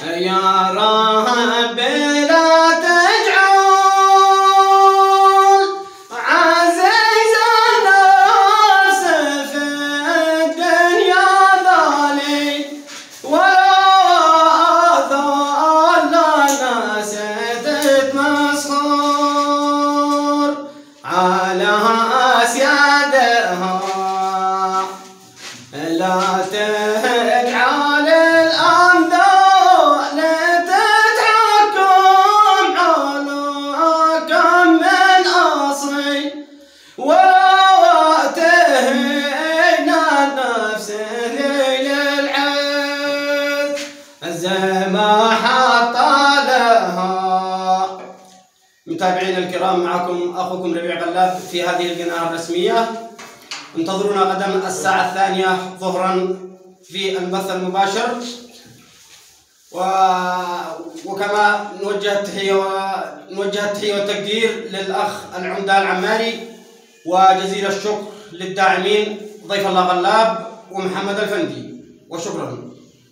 يا رب لا تجعل عزيز النفس في الدنيا ذليل، ولا ذل الناس تتمسخر على أسيادها. لا تجعل الأنذال تتحكم على كم من أصيل، ولا تهين النفس ذيل العز الزما حتى لها. متابعينا الكرام، معكم أخوكم ربيع غلاب في هذه القناة الرسمية. انتظرونا غدا الساعة 2 ظهرا في البث المباشر، وكما نوجه التحية والتقدير للأخ العمدة العماري، وجزيل الشكر للداعمين ضيف الله غلاب ومحمد الفندي، وشكرا.